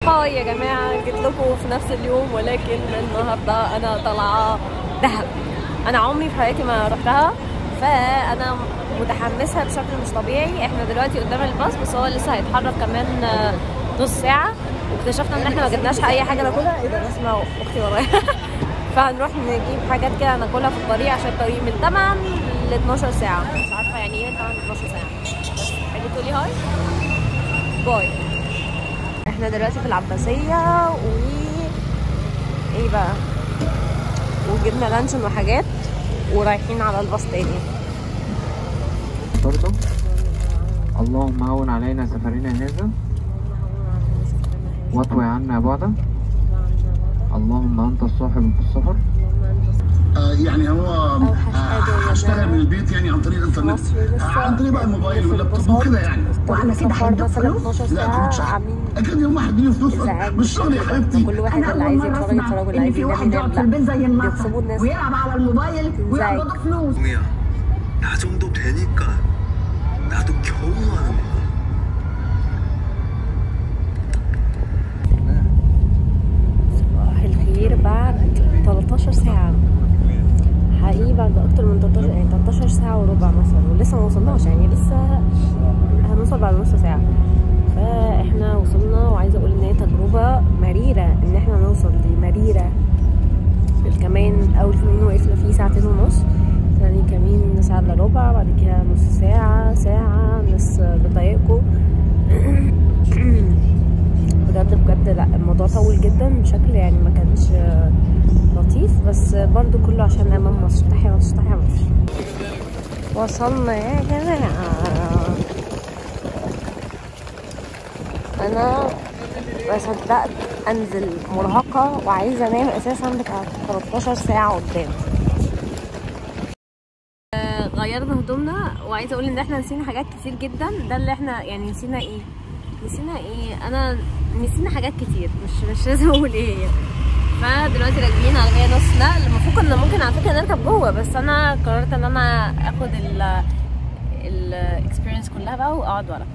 هاي يا جماعه، جيت لكم في نفس اليوم ولكن النهارده انا طالعه دهب. انا عمري في حياتي ما رحتها، فانا متحمسه بشكل مش طبيعي. احنا دلوقتي قدام الباص بس هو لسه هيتحرك كمان نص ساعه، واكتشفنا ان احنا ما جبناش اي حاجه ناكلها. ايه ده؟ اسمع اختي ورايا. فهنروح نجيب حاجات كده ناكلها في الطريق عشان الطريق من 8 ل 12 ساعه. مش عارفه يعني ايه 8 ل 12 ساعه، بس حاجه تقولي هاي باي. احنا دلوقتي في العباسيه ايه بقى، وجبنا لانشون وحاجات ورايحين على الباص تاني. برضه اللهم هون علينا سفرنا هذا واطوي عنا بعدا، اللهم انت الصاحب في السفر. يعني هو هشتغل من البيت يعني عن طريق الانترنت، عن طريق بقى الموبايل واللابتوب وكده يعني. وعلى كده هنجيب فلوس؟ لا اكيد يوم واحد بيجيب فلوس مش شغل يا حبيبتي. كل واحد اللي عايز يتفرج يتفرج، واللي عايز ينام ينام. لا بيغصبوا الناس ويلعب على الموبايل ويقبضوا فلوس. 나 정도 되니까 나도 겨우 하는 거야. صباح الخير بعد 13 ساعة حقيقي، بعد أكتر من 13 ساعة وربع مثلا، ولسه ما وصلناش يعني، لسه هنوصل بعد نص ساعة. فاحنا وصلنا، وعايزة أقول إن هي تجربة مريرة إن احنا نوصل دي، مريرة. الكمين أول كمين وقفنا فيه 2.5 ساعة، يعني كمين ساعة إلا ربع، بعد كده نص ساعة، الناس بتضايقكوا. بجد لا، الموضوع طول جدا بشكل يعني ما كانش لطيف، بس برضو كله عشان امام مصر. تحيا مصر، تحيا مصر. وصلنا يا جماعة. انا ما صدقت انزل مرهقة وعايزة انام اساسا بتاع 13 ساعة قدام. غيرنا هدومنا، وعايزه اقول ان احنا نسينا حاجات كتير جدا. ده اللي احنا يعني نسينا ايه، انا نسينا حاجات كتير، مش لازم اقول ايه هي. فدلوقتي راكبين عربيه نص نقل. المفروض كنا ممكن على فكره نركب جوه، بس انا قررت ان انا اخد الاكسبيرينس كلها بقى واقعد ورا.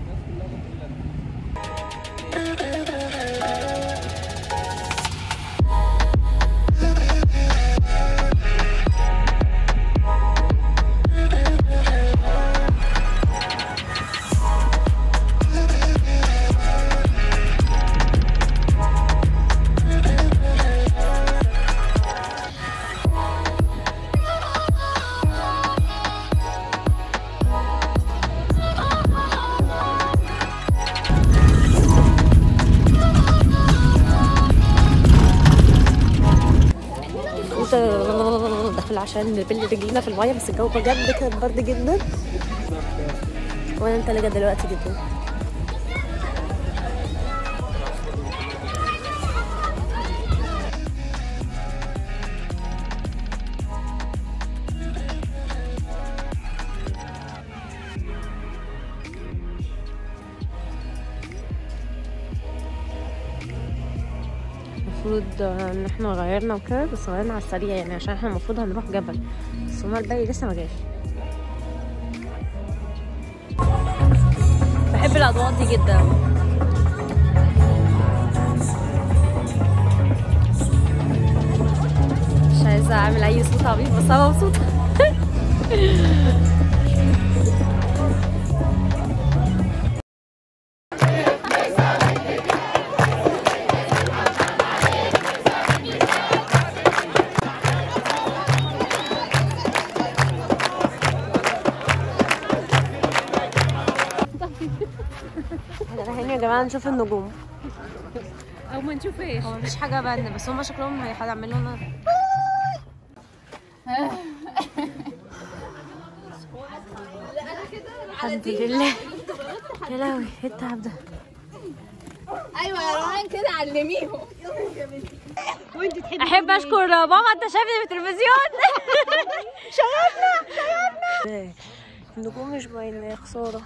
داخل عشان نبل رجلينا في الميه، بس الجو بجد كان برد جدا وانا متلجه دلوقتي جدا. المفروض ان احنا غيرنا وكده، بس غيرنا على السريع يعني، عشان احنا المفروض هنروح جبل، بس هما الباقي لسه ما جاش. بحب الاضواء دي جدا. مش عايزه اعمل اي صوت عبيط، بس انا مبسوطه. احنا رايحين يا جماعه نشوف النجوم، او ما نشوف ايش. هو مفيش حاجه باينه، بس هم شكلهم هيعملوا لنا. الحمد لله. يا لهوي ايه التعب ده. ايوه يا روان كده علميهم. احب اشكر ماما، انت شايفني في التلفزيون. شغلنا النجوم مش باينه، يا خساره.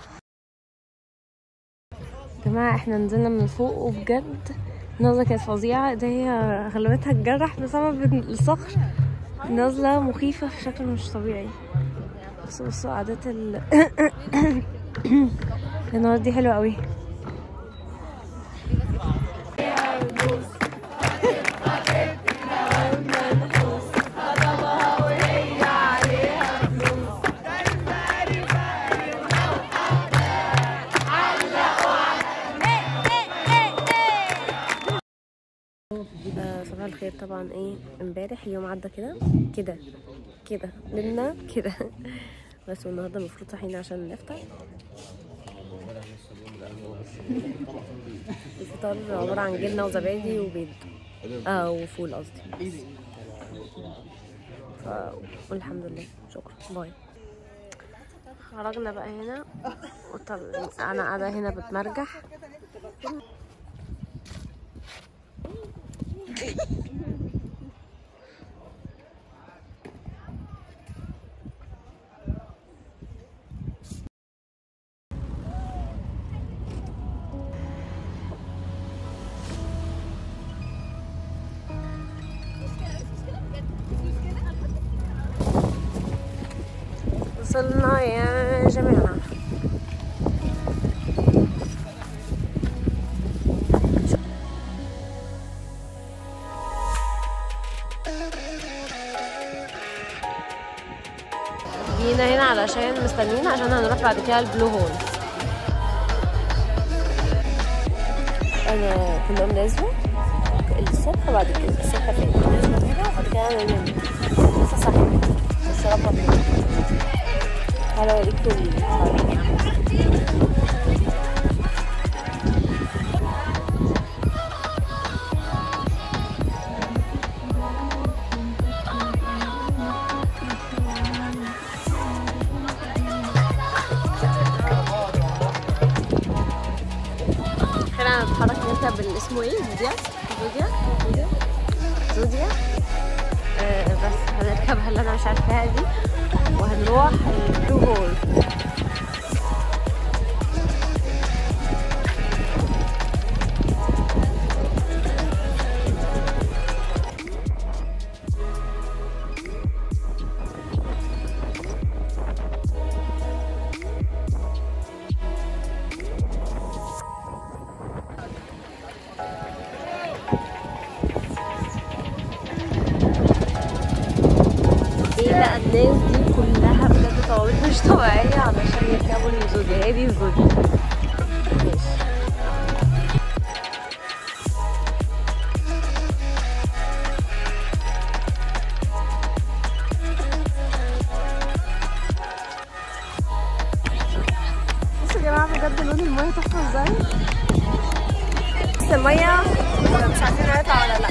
يا جماعه احنا نزلنا من فوق، وبجد النزله كانت فظيعه. ايديا غلبتها تجرح بسبب الصخر. نازله مخيفه بشكل مش طبيعي. بصوا قعدات النار دي حلوه قوي. صباح الخير. طبعا ايه امبارح اليوم عدى كده لنا كده بس النهارده المفروض صاحيين عشان نفطر. الفطار عباره عن جبنه وزبادي وبيض وفول قصدي. والحمد لله شكرا باي. خرجنا بقى هنا انا قاعده هنا بتمرجح. وصلنا يا جماعة. جينا هنا علشان مستنيين عشان هنروح بعد كده البلو هول. انا كنا نازله الصبح بعد كده الصبح فين نازله كده وبعد كده ننام لسه صاحيه بس ربنا. تعالوا اوريكم الطريق. خلينا نتحرك نركب اسمه ايه زوديا بس هنركبها اللي انا مش عارفاها دي وهنروح البلو هول. الناس دي كلها بجد طوابير مش طبيعية علشان يركبوا الزوديا. هي دي الزوديا. بصوا يا جماعة بجد لون المية تحفة ازاي. بس المية مش عارفين هيطلع ولا لأ.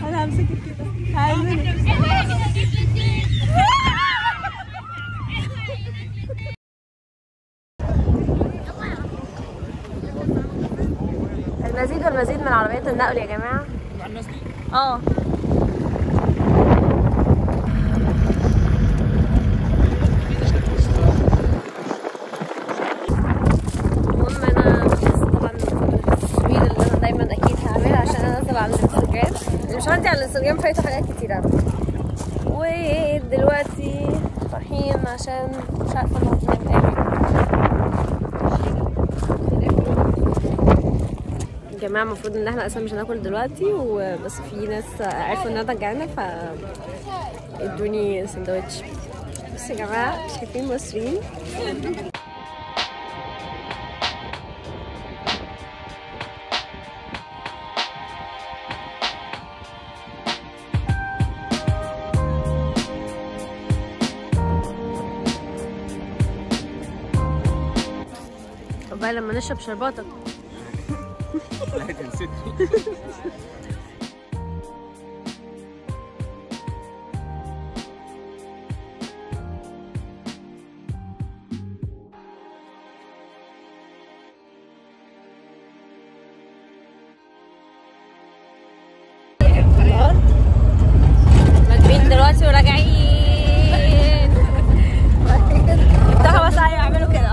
انا همسكك كده هعملك. المزيد والمزيد من عربيات النقل يا جماعه. المهم انا طبعا التصوير اللي انا دايما اكيد هعملها عشان انزل على الانستجرام. اللي مش عندي على الانستجرام فايته حاجات كتير. ودلوقتي رايحين عشان مش عارفه نعمل ايه. يا جماعه المفروض ان احنا اصلا مش هناكل دلوقتي وبس في ناس عرفوا ان انا جعانه ادوني سندوتش. بس يا جماعه شايفين مصريين بقى لما نشرب شرباتك. لا نسيت. راكبين دلوقتي وراجعين. افتحوا بس يعملوا كده.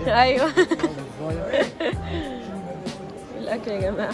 ايوه. الاكل يا جماعه.